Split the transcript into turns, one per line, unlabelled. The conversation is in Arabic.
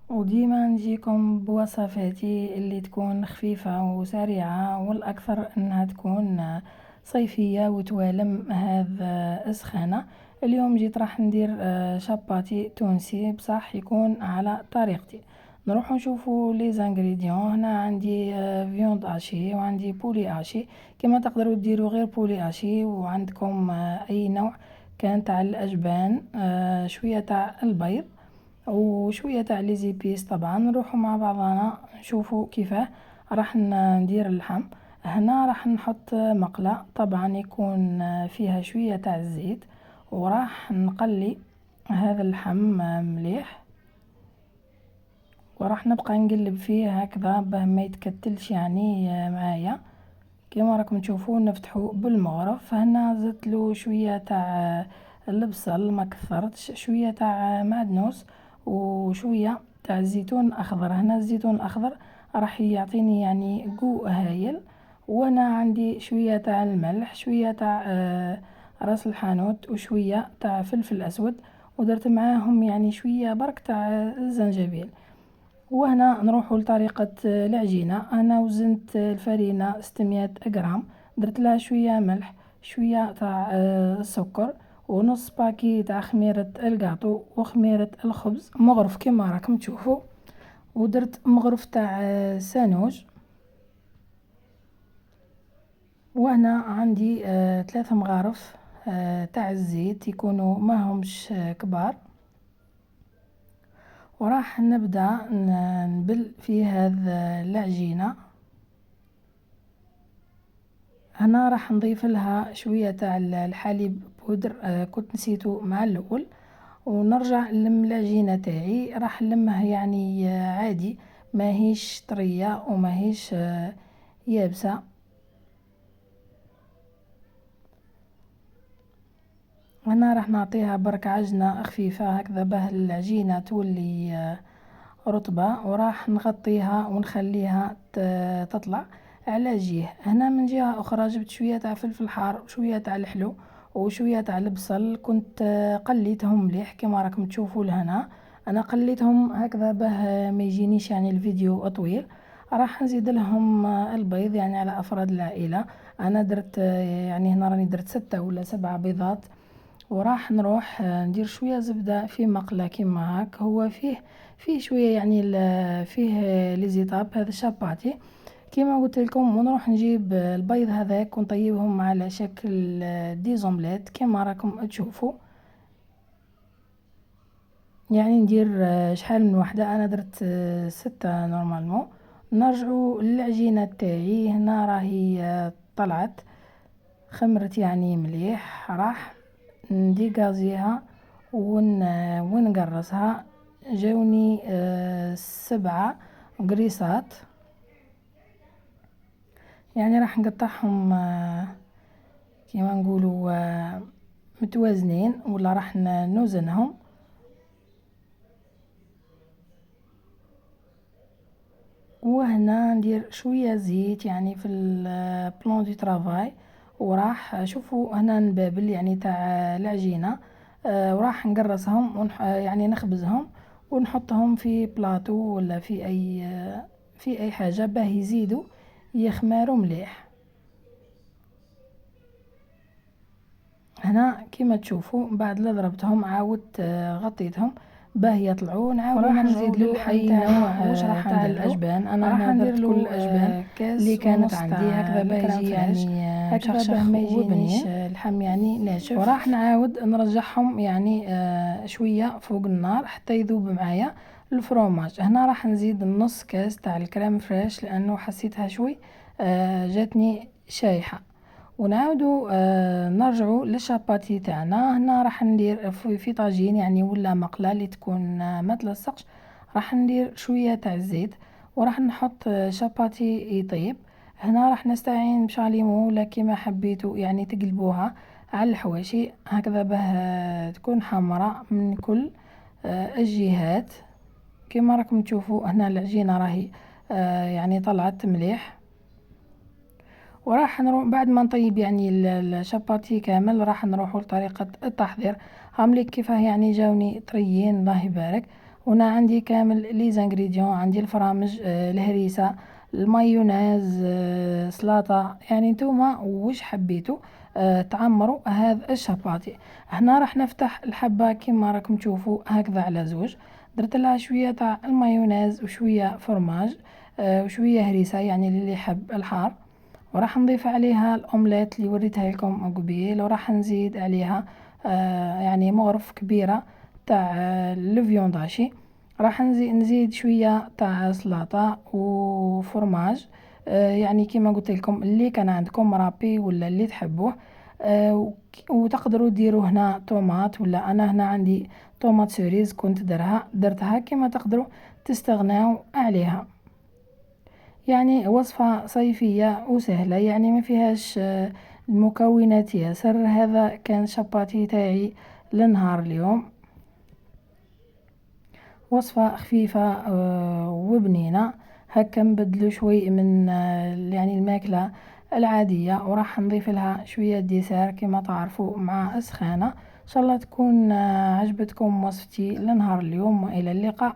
وديما نجيكم بوصفاتي اللي تكون خفيفة وسريعة، والأكثر أنها تكون صيفية وتوالم هذا السخانة. اليوم جيت راح ندير شاباتي تونسي بصح يكون على طريقتي. نروح نشوفوا لي زانغريديون. هنا عندي فيوند اشي وعندي بولي اشي، كما تقدروا ديروا غير بولي اشي، وعندكم اي نوع كان تاع الاجبان، شوية تاع البيض وشوية تاع لي زيبيس. طبعا نروحوا مع بعضنا نشوفوا كيفاه راح ندير اللحم. هنا راح نحط مقلة طبعا يكون فيها شوية تاع الزيت، وراح نقلي هذا اللحم مليح، وراح نبقى نقلب فيه هكذا باه ما يتكتلش يعني معايا. كما راكم تشوفون نفتحو بالمغرف. هنا زدتلو شوية تاع البصل، ما كثرتش، شوية تاع معدنوس وشوية تاع الزيتون الاخضر. هنا الزيتون الاخضر راح يعطيني يعني قو هايل. وانا عندي شوية تاع الملح، شوية تاع راس الحانوت، وشوية تاع فلفل اسود، ودرت معاهم يعني شوية برك تاع الزنجبيل. وهنا نروحوا لطريقة العجينة. أنا وزنت الفرينة 600 غرام، درت لها شوية ملح، شوية تاع السكر، ونص باكي تاع خميرة القاطو وخميرة الخبز مغرف كما راكم تشوفوا، ودرت مغرف تاع سانوج. وهنا عندي 3 مغارف تاع الزيت يكونوا ما همش كبار. وراح نبدأ نبل في هذا العجينة. هنا راح نضيف لها شوية تاع الحليب بودر، كنت نسيته مع الأول. ونرجع نلم العجينة تاعي، راح نلمها يعني عادي، ما هيش طرية وما هيش يابسة. هنا راح نعطيها برك عجنة خفيفة هكذا باه العجينة تولي رطبة، وراح نغطيها ونخليها تطلع على جهة. هنا من جهة أخرى جبت شوية تاع فلفل حار وشوية تاع الحلو وشوية تاع البصل، كنت قليتهم مليح كما راكم تشوفوا لهنا. أنا قليتهم هكذا باه ما يجينيش يعني الفيديو طويل. راح نزيد لهم البيض يعني على أفراد العائلة. أنا درت يعني هنا راني درت 6 ولا 7 بيضات. وراح نروح ندير شوية زبدة في مقلة كيما هاك. هو فيه شوية يعني فيه لي زيتاب هذا الشاباتي كيما قلت لكم. ونروح نجيب البيض هذاك ونطيبهم على شكل دي زومليت كيما راكم تشوفوا. يعني ندير شحال من وحدة، انا درت 6 نورمالمون. نرجعوا للعجينة تاعي. هنا راهي طلعت خمرت يعني مليح. راح نديكازيها ونقرصها. جاوني 7 قريصات، يعني راح نقطعهم كيما نقولوا متوازنين، ولا راح نوزنهم. وهنا ندير شوية زيت يعني في البلان دي ترافاي. وراح شوفوا هنا نبابل يعني تاع العجينة، وراح نقرصهم يعني نخبزهم ونحطهم في بلاطو ولا في اي حاجة باه يزيدوا يخماروا مليح. هنا كيما تشوفوا بعد لا ضربتهم عاودت غطيتهم باه يطلعوا. نعاود نزيد له اي نوع واش راح تاع الاجبان. انا راح ندير كل الاجبان اللي كانت عندي هكذا باه يجي يعني هكذا باه ما يجينيش اللحم يعني ناشف. وراح نعاود نرجعهم يعني شويه فوق النار حتى يذوب معايا الفرomage. هنا راح نزيد نص كاس تاع الكريم فريش لانه حسيتها شوي جاتني شايحه. ونعاودو نرجعو للشاباتي تاعنا. هنا راح ندير في طاجين يعني ولا مقلة اللي تكون ما تلصقش. راح ندير شوية تاع الزيت وراح نحط شاباتي يطيب. هنا راح نستعين بشاليمو ولا كيما حبيتو يعني تقلبوها على الحواشي هكذا باه تكون حمراء من كل الجهات. كيما راكم تشوفوا هنا العجينة راهي يعني طلعت مليح. وراح نروح بعد ما نطيب يعني الشاباتي كامل راح نروحوا لطريقة التحضير. هامليك كيفاه يعني جاوني طريين الله يبارك. هنا عندي كامل لي زانغريديون، عندي الفرامج، الهريسة، المايونيز، سلاطة، يعني نتوما واش حبيتو تعمروا هذا الشاباطي. هنا راح نفتح الحبة كما راكم تشوفوا هكذا على زوج، درت لها شوية تاع المايونيز وشوية فرماج وشوية هريسة يعني اللي يحب الحار، وراح نضيف عليها الأومليت اللي وريتها لكم قبيل، وراح نزيد عليها يعني مغرف كبيرة تاع الفيونداشي، راح نزيد شوية تاع سلطة وفرماج يعني كما قلت لكم اللي كان عندكم مرابي ولا اللي تحبوه، وتقدروا ديروا هنا طوماط، ولا انا هنا عندي طوماط سوريز كنت درتها كما تقدروا تستغناو عليها. يعني وصفة صيفية وسهلة، يعني ما فيهاش المكونات ياسر. هذا كان شاباتي تاعي لنهار اليوم، وصفة خفيفة وبنينة هكا، نبدلو شوي من يعني الماكلة العادية، وراح نضيف لها شوية ديسير كما تعرفوا مع السخانة. ان شاء الله تكون عجبتكم وصفتي لنهار اليوم، والى اللقاء.